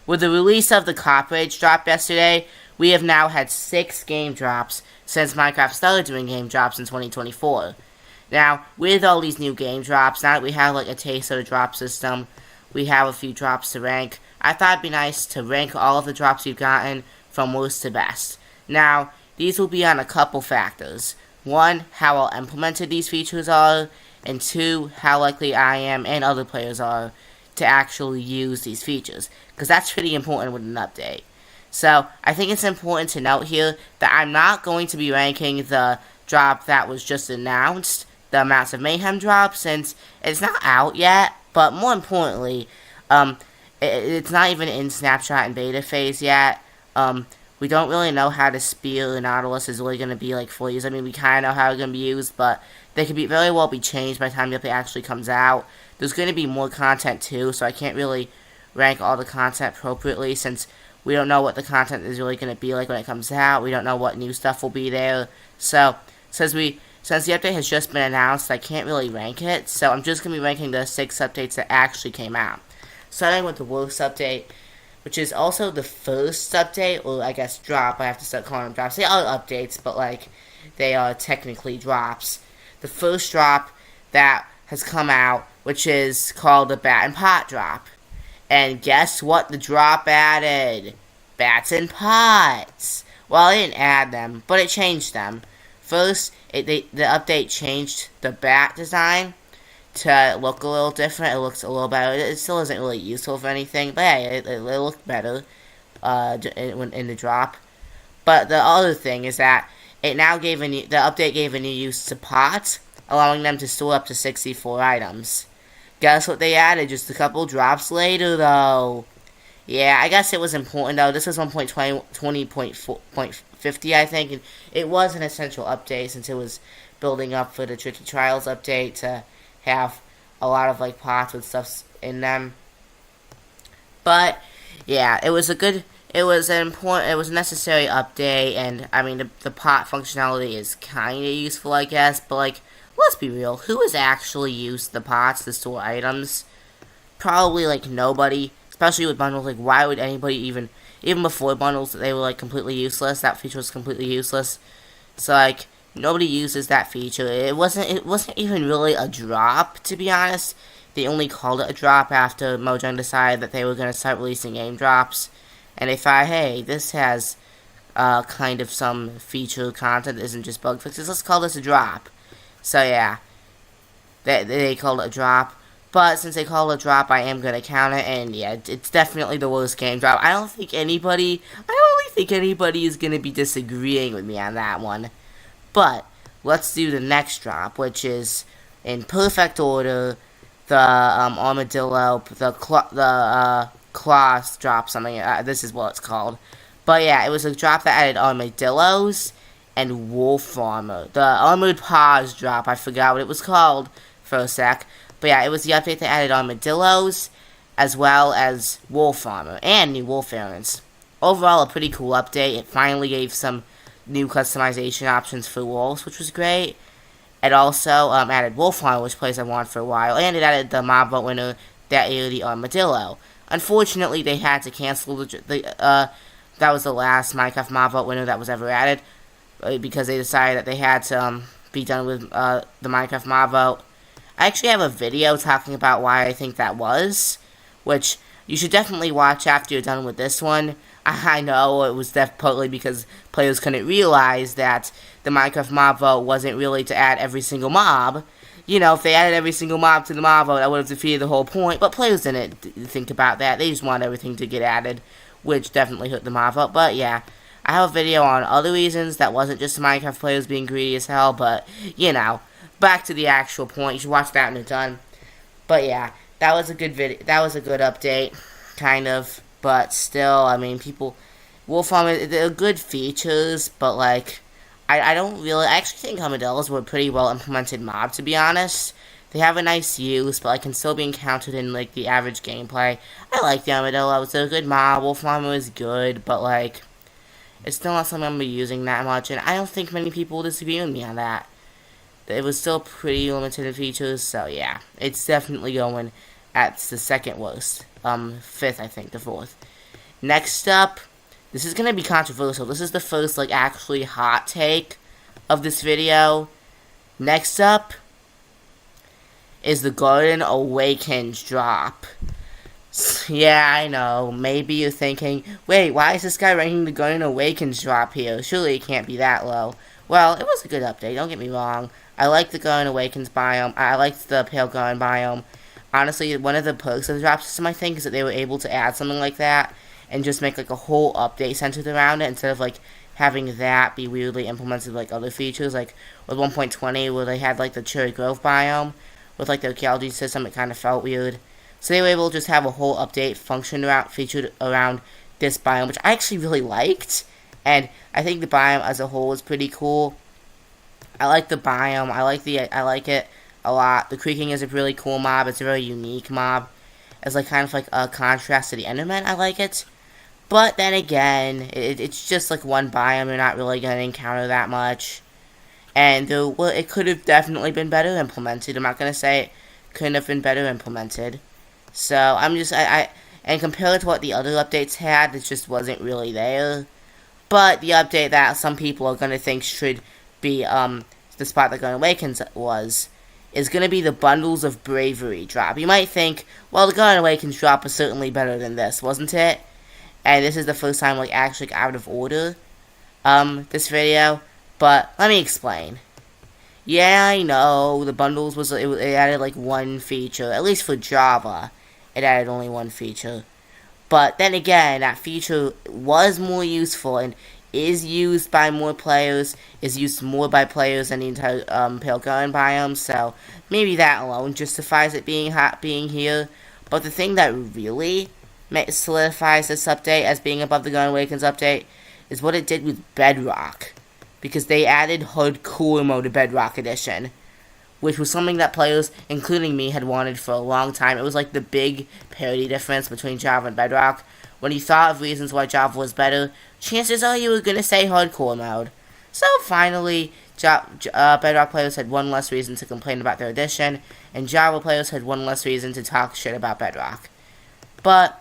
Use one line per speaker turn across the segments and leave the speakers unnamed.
with the release of the Copperage drop yesterday, we have now had 6 game drops since Minecraft started doing game drops in 2024. Now, with all these new game drops, now that we have like a taste of the drop system, we have a few drops to rank. I thought it'd be nice to rank all of the drops we've gotten from worst to best. Now, these will be on a couple factors. 1, how well implemented these features are, and 2, how likely I am and other players are to actually use these features, because that's pretty important with an update. So, I think it's important to note here that I'm not going to be ranking the drop that was just announced, the Massive Mayhem drop, since it's not out yet, but more importantly, it's not even in snapshot and beta phase yet. We don't really know how the Spear and Nautilus is really going to be like fully used. I mean, we kind of know how it's going to be used, but they could very well be changed by the time the update actually comes out. There's going to be more content too, so I can't really rank all the content appropriately since we don't know what the content is really going to be like when it comes out. We don't know what new stuff will be there. So, since the update has just been announced, I can't really rank it. So, I'm just going to be ranking the 6 updates that actually came out. Starting with the worst update, which is also the first update, or I guess drop. I have to start calling them drops. They are updates, but like they are technically drops. The first drop that has come out, which is called the Bat and Pot drop. And guess what the drop added? Bats and pots. Well, it didn't add them, but it changed them. First, the update changed the bat design to look a little different. It looks a little better. It still isn't really useful for anything, but hey, it looked better in the drop. But the other thing is that the update gave a new use to pots, allowing them to store up to 64 items. Guess what they added just a couple drops later, though? Yeah, I guess it was important, though. This was 1.20.50, I think, and it was an essential update since it was building up for the Tricky Trials update to have a lot of like pots with stuff in them. But yeah, it was a necessary update, and I mean the pot functionality is kind of useful, I guess. But like, let's be real, who has actually used the pots to store items? Probably like nobody, especially with bundles. Like, why would anybody even before bundles, they were like completely useless. That feature was completely useless. So like, nobody uses that feature. It wasn't even really a drop, to be honest. They only called it a drop after Mojang decided that they were going to start releasing game drops. And they thought, hey, this has kind of some feature content that isn't just bug fixes. Let's call this a drop. So yeah, they called it a drop. But since they called it a drop, I am going to count it. And yeah, it's definitely the worst game drop. I don't think anybody is going to be disagreeing with me on that one. But let's do the next drop, which is in perfect order. The armadillo, the claws drop something. This is what it's called. But yeah, it was a drop that added armadillos and wolf armor. The armored paws drop, I forgot what it was called for a sec. But yeah, it was the update that added armadillos as well as wolf armor and new wolf variants. Overall, a pretty cool update. It finally gave some new customization options for wolves, which was great. It also added wolf armor, which plays I wanted for a while, and it added the mob vote winner that added the armadillo. Unfortunately, they had to cancel that was the last Minecraft mob vote winner that was ever added because they decided that they had to be done with the Minecraft mob vote. I actually have a video talking about why I think that was, which you should definitely watch after you're done with this one. I know it was partly because players couldn't realize that the Minecraft mob vote wasn't really to add every single mob. You know, if they added every single mob to the mob vote, that would have defeated the whole point. But players didn't think about that. They just wanted everything to get added, which definitely hurt the mob vote. But yeah, I have a video on other reasons that wasn't just Minecraft players being greedy as hell. But, you know, back to the actual point. You should watch that when you're done. But yeah, that was a good video. That was a good update, kind of. But still, I mean, Wolf Armor, they're good features, but like, I actually think armadillos were a pretty well implemented mob, to be honest. They have a nice use, but like, can still be encountered in like the average gameplay. I like the armadillos, they're a good mob. Wolf Armor is good, but like, it's still not something I'm going to be using that much, and I don't think many people will disagree with me on that. It was still pretty limited in features, so yeah, it's definitely going at the second worst. Fifth, I think, the fourth. Next up, this is gonna be controversial. This is the first, like, actually hot take of this video. Next up is the Garden Awakens drop. Yeah, I know. Maybe you're thinking, wait, why is this guy ranking the Garden Awakens drop here? Surely it can't be that low. Well, it was a good update, don't get me wrong. I like the Garden Awakens biome. I liked the Pale Garden biome. Honestly, one of the perks of the drop system, I think, is that they were able to add something like that and just make, like, a whole update centered around it instead of, like, having that be weirdly implemented like other features, like with 1.20 where they had, like, the Cherry Grove biome with, like, the archaeology system. It kind of felt weird. So they were able to just have a whole update featured around this biome, which I actually really liked. And I think the biome as a whole is pretty cool. I like the biome. I like it a lot. The Creaking is a really cool mob. It's a very unique mob. It's like kind of like a contrast to the Enderman. I like it. But then again, it's just like one biome. You're not really going to encounter that much. And it could have definitely been better implemented. I'm not going to say it couldn't have been better implemented. So and compared to what the other updates had, it just wasn't really there. But the update that some people are going to think should be the spot that Garden Awakens is going to be the Bundles of Bravery drop. You might think, well, the Garden Awakens drop was certainly better than this, wasn't it? And this is the first time, like, actually out of order, this video. But let me explain. Yeah, I know, the bundles it added, like, one feature. At least for Java, it added only one feature. But then again, that feature was more useful and is used by more players, is used more by players than the entire Pale Garden biome, so maybe that alone justifies it being here. But the thing that really solidifies this update as being above the Garden Awakens update is what it did with Bedrock, because they added Hardcore mode to Bedrock Edition, which was something that players, including me, had wanted for a long time. It was like the big parity difference between Java and Bedrock. When you thought of reasons why Java was better, chances are you were going to say Hardcore mode. So finally, Bedrock players had one less reason to complain about their edition, and Java players had one less reason to talk shit about Bedrock. But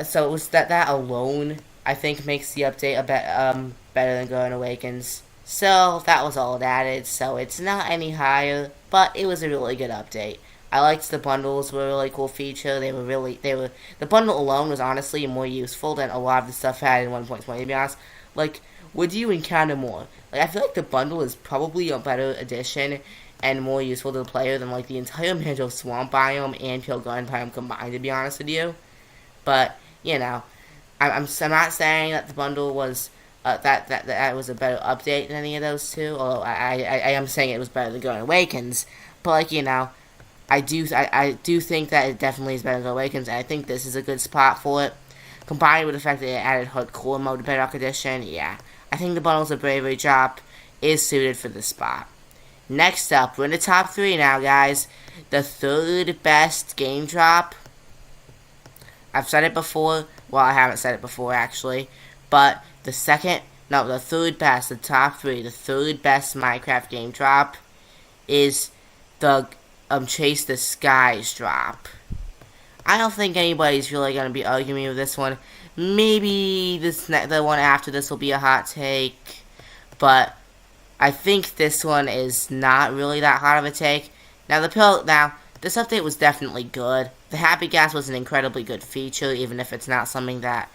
so it was that alone, I think, makes the update better than Garden Awakens. So that was all it added. So it's not any higher, but it was a really good update. I liked the bundles; were a really cool feature. The bundle alone was honestly more useful than a lot of the stuff I had in 1.20. To be honest, like, would you encounter more? Like, I feel like the bundle is probably a better addition and more useful to the player than, like, the entire Manjo Swamp biome and Pale Garden biome combined. To be honest with you. But, you know, I'm not saying that the bundle was, that was a better update than any of those two, although I am saying it was better than Garden Awakens, but, like, you know, I do think that it definitely is better than Garden Awakens, and I think this is a good spot for it, combined with the fact that it added Hardcore mode to Bedrock Edition. Yeah, I think the Bundles of Bravery drop is suited for this spot. Next up, we're in the top 3 now, guys. The third best game drop. I've said it before. Well, I haven't said it before, actually. But the third best, the top 3, the third best Minecraft game drop is the Chase the Skies drop. I don't think anybody's really going to be arguing with this one. Maybe the one after this will be a hot take. But I think this one is not really that hot of a take. Now, this update was definitely good. The Happy Gas was an incredibly good feature, even if it's not something that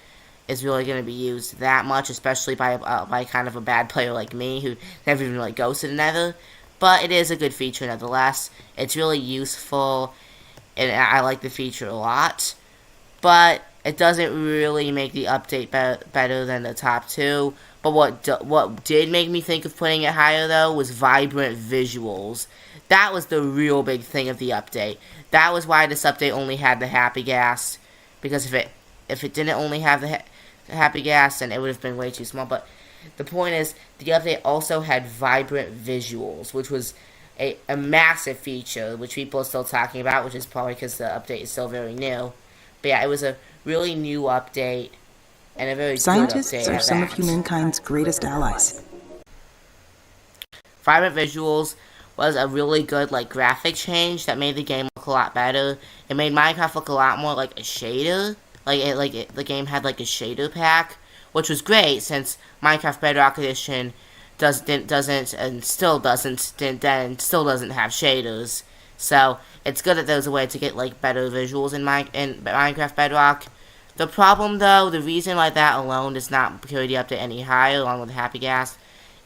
is really going to be used that much, especially by kind of a bad player like me, who never even really goes to the Nether. But it is a good feature nonetheless. It's really useful, and I like the feature a lot. But it doesn't really make the update better than the top 2. But what did make me think of putting it higher, though, was vibrant visuals. That was the real big thing of the update. That was why this update only had the Happy Gas. Because if it didn't only have the Happy Gas, then it would have been way too small. But the point is, the update also had vibrant visuals, which was a massive feature, which people are still talking about, which is probably because the update is still very new. But yeah, it was a really new update, and a very good update.
Scientists are some of humankind's greatest allies.
Vibrant visuals was a really good, like, graphic change that made the game look a lot better. It made Minecraft look a lot more like a shader, the game had like a shader pack, which was great since Minecraft Bedrock Edition doesn't still doesn't have shaders. So it's good that there's a way to get like better visuals in Minecraft Bedrock. The problem though, the reason why that alone does not carry the update any higher, along with Happy Gas,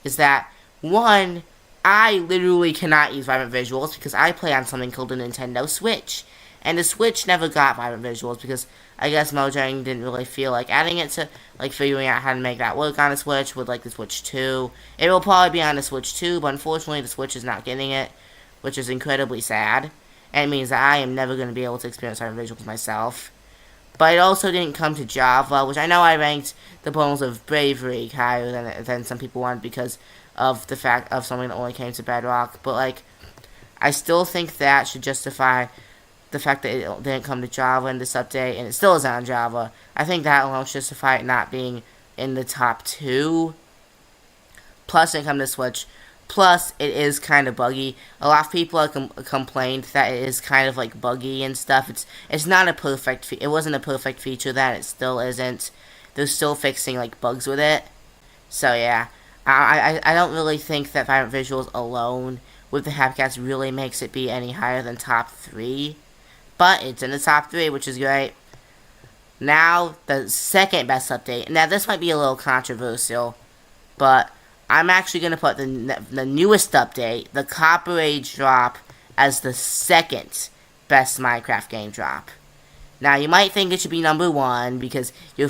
is that one, I literally cannot use vibrant visuals because I play on something called the Nintendo Switch. And the Switch never got vibrant visuals because I guess Mojang didn't really feel like adding it to, like, figuring out how to make that work on the Switch with, like, the Switch 2. It will probably be on the Switch 2, but unfortunately the Switch is not getting it, which is incredibly sad. And it means that I am never going to be able to experience vibrant visuals myself. But it also didn't come to Java, which I know I ranked the Bones of Bravery higher than some people wanted because of the fact of something that only came to Bedrock. But, like, I still think that should justify the fact that it didn't come to Java in this update, and it still is on Java. I think that alone should justify it not being in the top 2. Plus, it come to Switch. Plus, it is kind of buggy. A lot of people have complained that it is kind of like buggy and stuff. It's not a perfect. It wasn't a perfect feature that it still isn't. They're still fixing like bugs with it. So yeah, I don't really think that vibrant visuals alone with the Hapcats really makes it be any higher than top 3. But it's in the top 3, which is great. Now, the second best update. Now, this might be a little controversial, but I'm actually going to put the newest update, the Copper Age drop, as the second best Minecraft game drop. Now, you might think it should be number 1 because the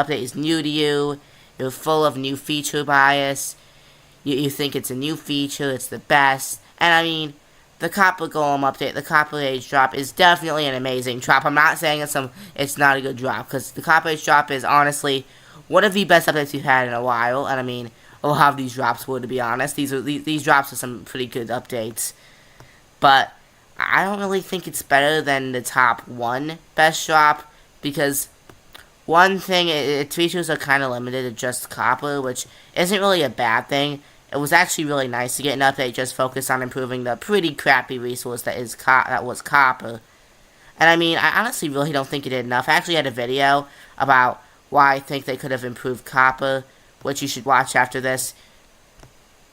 update is new to you. You're full of new feature bias. You think it's a new feature, it's the best. And I mean, the Copper Golem update, the Copper Age drop, is definitely an amazing drop. I'm not saying it's not a good drop, because the Copper Age drop is honestly one of the best updates we've had in a while. And I mean, a lot of these drops were, to be honest. These drops are some pretty good updates. But I don't really think it's better than the top 1 best drop, because one thing, its features are kind of limited to just Copper, which isn't really a bad thing. It was actually really nice to get an update just focused on improving the pretty crappy resource that was Copper. And I mean, I honestly really don't think it did enough. I actually had a video about why I think they could have improved Copper, which you should watch after this.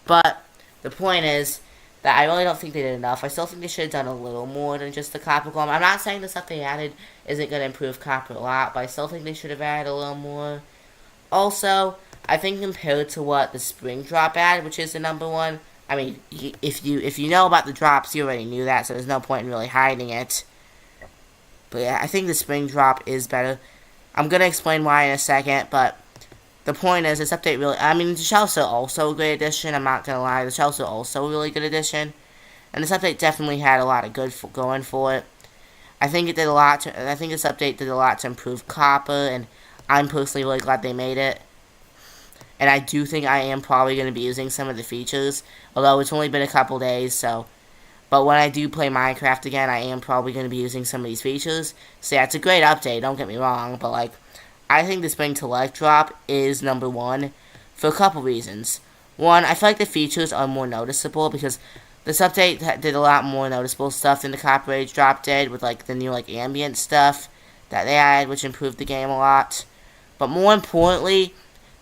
But the point is that I really don't think they did enough. I still think they should have done a little more than just the Copper Golem. I'm not saying the stuff they added isn't going to improve Copper a lot, but I still think they should have added a little more. Also, I think compared to what the Spring Drop added, which is the number 1, I mean, if you know about the drops, you already knew that, so there's no point in really hiding it. But yeah, I think the Spring Drop is better. I'm going to explain why in a second, but the point is, this update really, I mean, the shelves are also a great addition, I'm not going to lie, the shelves are also a really good addition. And this update definitely had a lot of good going for it. I think this update did a lot to improve Copper, and I'm personally really glad they made it. And I do think I am probably going to be using some of the features, although it's only been a couple days, so. But when I do play Minecraft again, I am probably going to be using some of these features. So yeah, it's a great update, don't get me wrong, but like, I think the Spring to Life drop is number 1 for a couple reasons. One, I feel like the features are more noticeable because this update did a lot more noticeable stuff than the Copper Age drop did, with like the new like ambient stuff that they added, which improved the game a lot. But more importantly,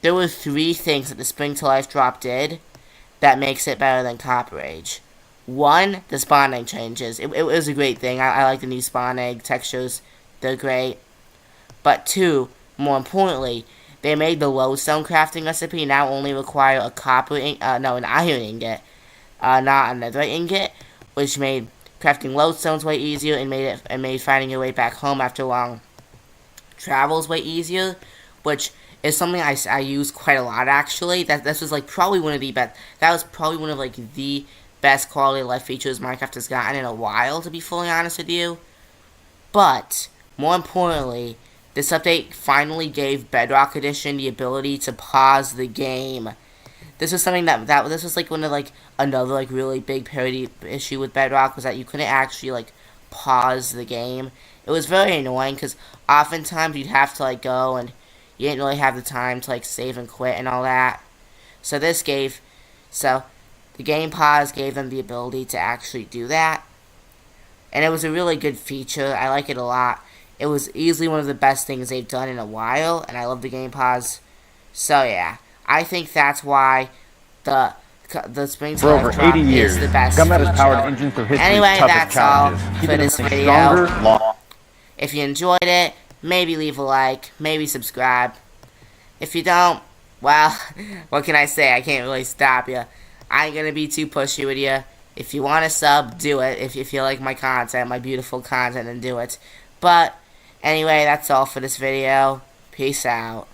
there were 3 things that the Spring to Life drop did that makes it better than Copper Age. 1, the spawn egg changes. It was a great thing. I like the new spawn egg textures. They're great. But 2, more importantly, they made the lodestone crafting recipe now only require an iron ingot, not a netherite ingot, which made crafting lodestones way easier and made finding your way back home after long travels way easier, which is something I use quite a lot actually. This was like probably one of the best. That was probably one of like the best quality of life features Minecraft has gotten in a while, to be fully honest with you. But more importantly, this update finally gave Bedrock Edition the ability to pause the game. This was something that this was like one of like another like really big parity issue with Bedrock, was that you couldn't actually like pause the game. It was very annoying because oftentimes you'd have to like go and you didn't really have the time to like save and quit and all that. So the game pause gave them the ability to actually do that. And it was a really good feature. I like it a lot. It was easily one of the best things they've done in a while, and I love the game pause. So yeah, I think that's why the Spring
For over 80 years,
is the best
GunMat has powered
feature.
engines through history's
Anyway,
toughest
that's all
challenges,
for
keeping
this
them
video.
stronger, long.
If you enjoyed it, maybe leave a like, maybe subscribe. If you don't, well, what can I say? I can't really stop you. I ain't gonna be too pushy with you. If you want to sub, do it. If you feel like my content, my beautiful content, then do it. But, anyway, that's all for this video. Peace out.